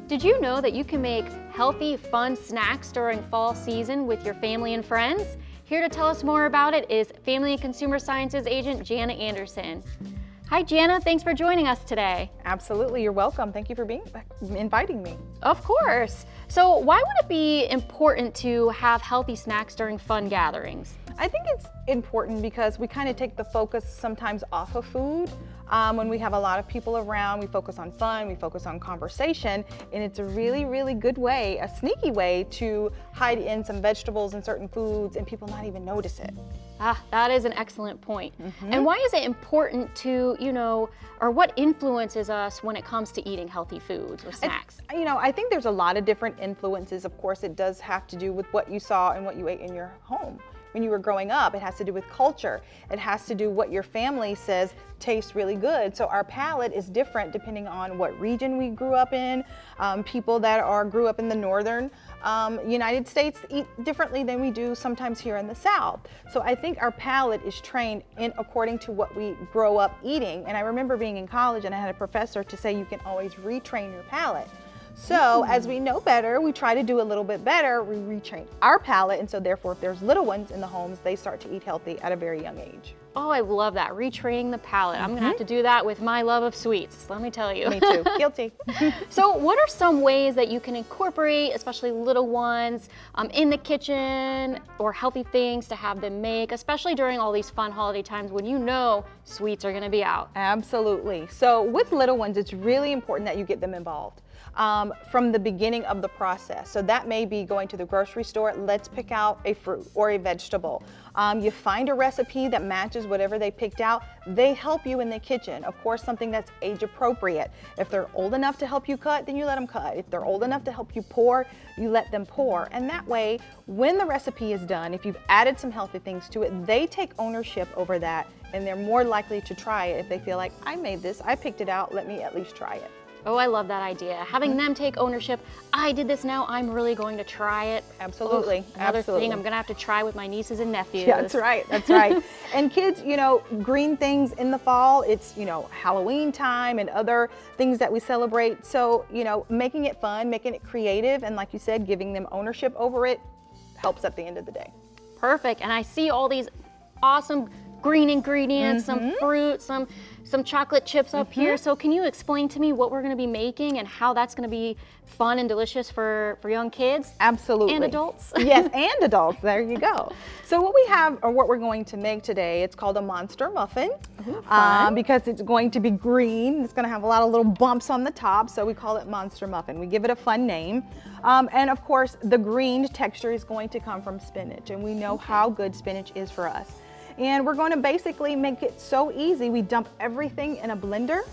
Did you know that you can make healthy, fun snacks during fall season with your family and friends? Here to tell us more about it is Family and Consumer Sciences agent Jana Anderson. Hi Jana, thanks for joining us today. Absolutely, you're welcome. Thank you for inviting me. Of course. So why would it be important to have healthy snacks during fun gatherings? I think it's important because we kind of take the focus sometimes off of food. When we have a lot of people around, we focus on fun, we focus on conversation, and it's a really, really good way, a sneaky way to hide in some vegetables and certain foods and people not even notice it. Ah, that is an excellent point. And why is it important to, or what influences us when it comes to eating healthy foods or snacks? I think there's a lot of different influences. Of course, it does have to do with what you saw and what you ate in your home. When you were growing up, it has to do with culture. It has to do what your family says tastes really good. So our palate is different depending on what region we grew up in. People that grew up in the northern United States eat differently than we do sometimes here in the South. So I think our palate is trained according to what we grow up eating. And I remember being in college and I had a professor to say you can always retrain your palate. So as we know better, we try to do a little bit better, we retrain our palate, and so therefore if there's little ones in the homes, they start to eat healthy at a very young age. Oh, I love that, retraining the palate. I'm gonna have to do that with my love of sweets, let me tell you. Me too, guilty. So what are some ways that you can incorporate, especially little ones, in the kitchen or healthy things to have them make, especially during all these fun holiday times when sweets are gonna be out? Absolutely. So with little ones, it's really important that you get them involved. From the beginning of the process. So that may be going to the grocery store, let's pick out a fruit or a vegetable. You find a recipe that matches whatever they picked out. They help you in the kitchen. Of course, something that's age appropriate. If they're old enough to help you cut, then you let them cut. If they're old enough to help you pour, you let them pour. And that way, when the recipe is done, if you've added some healthy things to it, they take ownership over that and they're more likely to try it if they feel like, I made this, I picked it out, let me at least try it. Oh, I love that idea. Having them take ownership. I did this, now I'm really going to try it. Absolutely. Another thing I'm gonna have to try with my nieces and nephews. Yeah, that's right, that's right. And kids, green things in the fall, it's, Halloween time and other things that we celebrate. So, making it fun, making it creative, and like you said, giving them ownership over it helps at the end of the day. Perfect, and I see all these awesome green ingredients, some fruit, some chocolate chips up here. So can you explain to me what we're gonna be making and how that's gonna be fun and delicious for young kids? Absolutely. And adults? Yes, and adults, there you go. So what we have, or what we're going to make today, it's called a monster muffin. Because it's going to be green, it's gonna have a lot of little bumps on the top, so we call it monster muffin. We give it a fun name. And of course, the green texture is going to come from spinach, and we know how good spinach is for us. And we're going to basically make it so easy. We dump everything in a blender,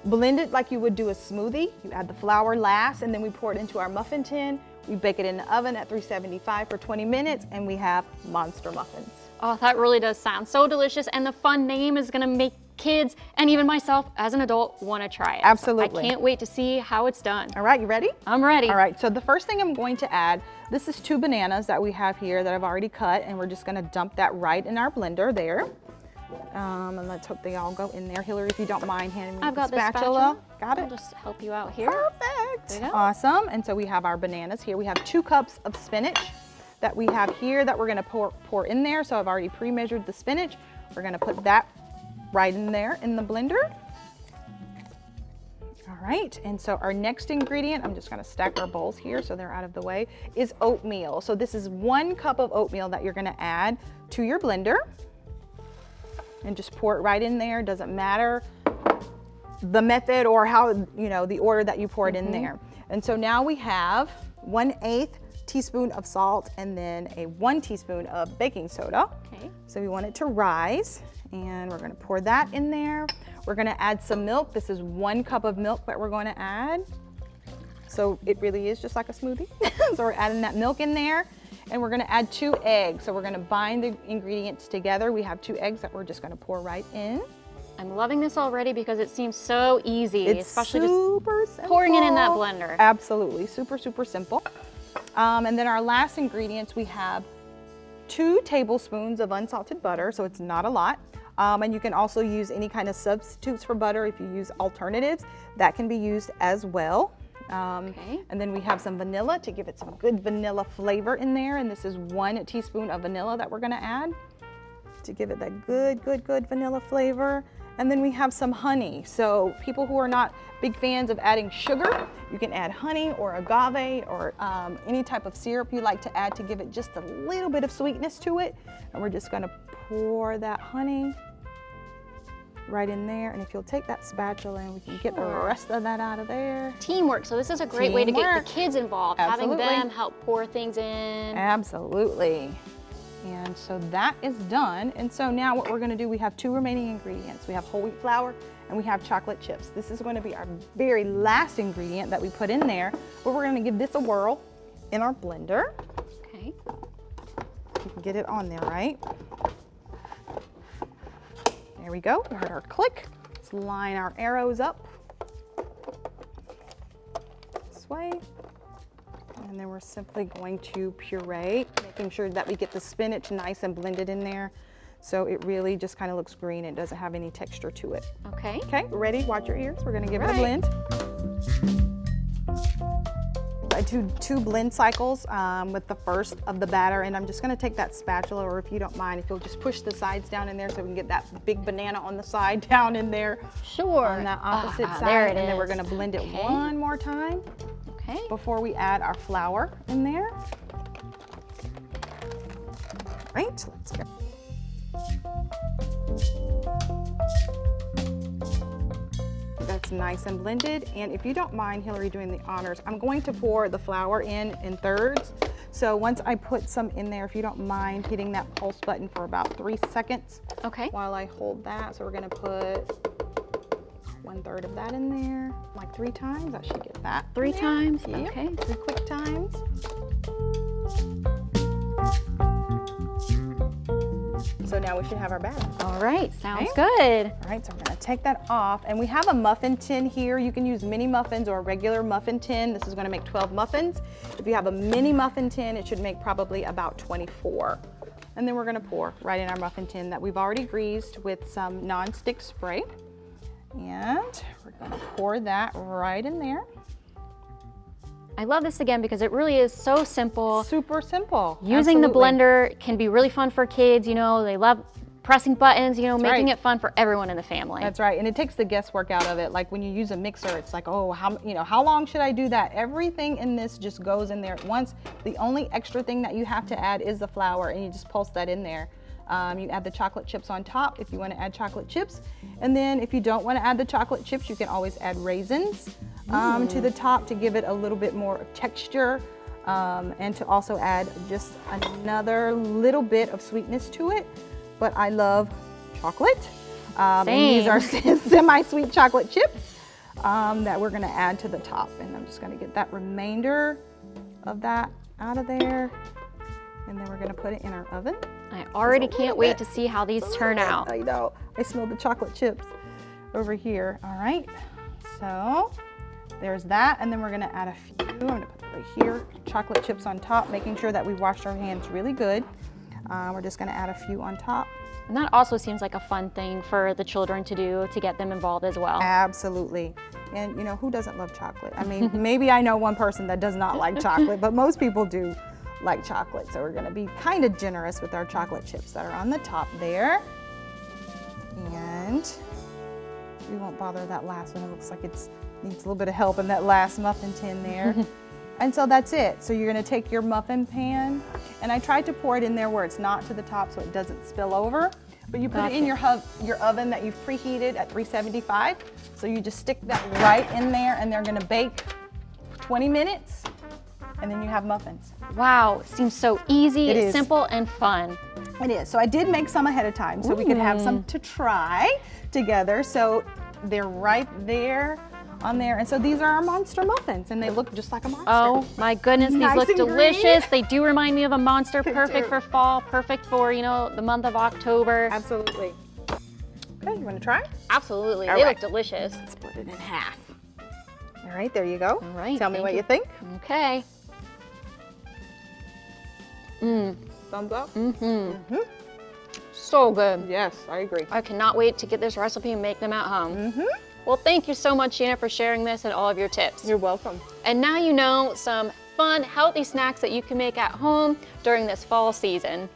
blend it like you would do a smoothie. You add the flour last, and then we pour it into our muffin tin. We bake it in the oven at 375 for 20 minutes, and we have monster muffins. Oh, that really does sound so delicious, and the fun name is gonna make kids, and even myself as an adult, wanna try it. Absolutely. So I can't wait to see how it's done. All right, you ready? I'm ready. All right, so the first thing I'm going to add, this is 2 bananas that we have here that I've already cut, and we're just gonna dump that right in our blender there. And let's hope they all go in there. Hillary, if you don't mind handing me the spatula. Got it? I'll just help you out here. Perfect. There you go. Awesome. And so we have our bananas here. We have 2 cups of spinach that we have here that we're gonna pour in there. So I've already pre-measured the spinach. We're gonna put that right in there in the blender. All right, and so our next ingredient, I'm just gonna stack our bowls here so they're out of the way, is oatmeal. So this is 1 cup of oatmeal that you're gonna add to your blender. And just pour it right in there, doesn't matter the method or how, the order that you pour it in there. And so now we have 1/8 teaspoon of salt and then a 1 teaspoon of baking soda. Okay. So we want it to rise, and we're gonna pour that in there. We're gonna add some milk. This is 1 cup of milk that we're gonna add. So it really is just like a smoothie. So we're adding that milk in there. And we're gonna add 2 eggs. So we're gonna bind the ingredients together. We have 2 eggs that we're just gonna pour right in. I'm loving this already because it seems so easy, especially super just simple. pouring it in that blender. Absolutely, super, super simple. And then our last ingredients, we have 2 tablespoons of unsalted butter, so it's not a lot. And you can also use any kind of substitutes for butter. If you use alternatives, that can be used as well. Okay. And then we have some vanilla to give it some good vanilla flavor in there. And this is 1 teaspoon of vanilla that we're gonna add to give it that good vanilla flavor. And then we have some honey. So people who are not big fans of adding sugar, you can add honey or agave or any type of syrup you like to add to give it just a little bit of sweetness to it. And we're just gonna pour that honey right in there. And if you'll take that spatula and we can get the rest of that out of there. Teamwork, so this is a great way to get the Teamwork. kids involved, Absolutely. having them help pour things in. Absolutely. And so that is done. And so now what we're gonna do, we have 2 remaining ingredients. We have whole wheat flour and we have chocolate chips. This is gonna be our very last ingredient that we put in there, but we're gonna give this a whirl in our blender. Okay. You can get it on there, right? There we go, we heard our click. Let's line our arrows up this way. And then we're simply going to puree, making sure that we get the spinach nice and blended in there. So it really just kind of looks green. It doesn't have any texture to it. Okay. Okay, ready? Watch your ears. We're gonna give it a Right. blend. I do 2 blend cycles with the first of the batter, and I'm just gonna take that spatula, or if you don't mind, if you'll just push the sides down in there so we can get that big banana on the side down in there. Sure. On that opposite side. There it and then we're is. gonna blend it Okay. one more time Okay. before we add our flour in there. Right, let's go. That's nice and blended. And if you don't mind, Hillary, doing the honors, I'm going to pour the flour in thirds. So once I put some in there, if you don't mind hitting that pulse button for about 3 seconds Okay. while I hold that. So we're gonna put 1/3 of that in there, like 3 times. I should get that. 3 in there. times? Yep, Okay. 3 quick times. So now we should have our batter. All right, sounds Okay. good. All right, so we're gonna take that off, and we have a muffin tin here. You can use mini muffins or a regular muffin tin. This is gonna make 12 muffins. If you have a mini muffin tin, it should make probably about 24. And then we're gonna pour right in our muffin tin that we've already greased with some non-stick spray. And we're gonna pour that right in there. I love this again because it really is so simple. Super simple. Using the Absolutely. blender can be really fun for kids, you know, they love pressing buttons, you know, making right. it fun for everyone in the family. That's right, and it takes the guesswork out of it. Like when you use a mixer, it's like, oh, how long should I do that? Everything in this just goes in there at once. The only extra thing that you have to add is the flour, and you just pulse that in there. You add the chocolate chips on top if you want to add chocolate chips, and then if you don't want to add the chocolate chips, you can always add raisins to the top to give it a little bit more texture, and to also add just another little bit of sweetness to it. But I love chocolate. And these are semi-sweet chocolate chips that we're gonna add to the top. And I'm just gonna get that remainder of that out of there. And then we're gonna put it in our oven. I already Just a can't little wait bit. to see how these turn out. I know, I smell the chocolate chips over here. All right, so there's that. And then we're gonna add a few, I'm gonna put it right here, chocolate chips on top, making sure that we washed our hands really good. We're just gonna add a few on top. And that also seems like a fun thing for the children to do to get them involved as well. Absolutely. And you know, who doesn't love chocolate? I mean, maybe I know one person that does not like chocolate, but most people do like chocolate. So we're gonna be kind of generous with our chocolate chips that are on the top there. And we won't bother that last one. It looks like it needs a little bit of help in that last muffin tin there. And so that's it. So you're gonna take your muffin pan, and I tried to pour it in there where it's not to the top so it doesn't spill over, but you put it in your oven that you've preheated at 375. So you just stick that right in there, and they're gonna bake for 20 minutes, and then you have muffins. Wow, it seems so easy, It is. simple, and fun. It is. So I did make some ahead of time so we could have some to try together. So they're right there on there. And so these are our monster muffins, and they look just like a monster. Oh my goodness, these Nice look and delicious. green. They do remind me of a monster, perfect do. for fall, perfect for, you know, the month of October. Absolutely. Okay, you want to try? Absolutely, All they right. look delicious. Split it in half. All right, there you go. All right, Tell me thank what you. you think. Okay. Thumbs up? So good. Yes, I agree. I cannot wait to get this recipe and make them at home. Well, thank you so much, Jana, for sharing this and all of your tips. You're welcome. And now you know some fun, healthy snacks that you can make at home during this fall season.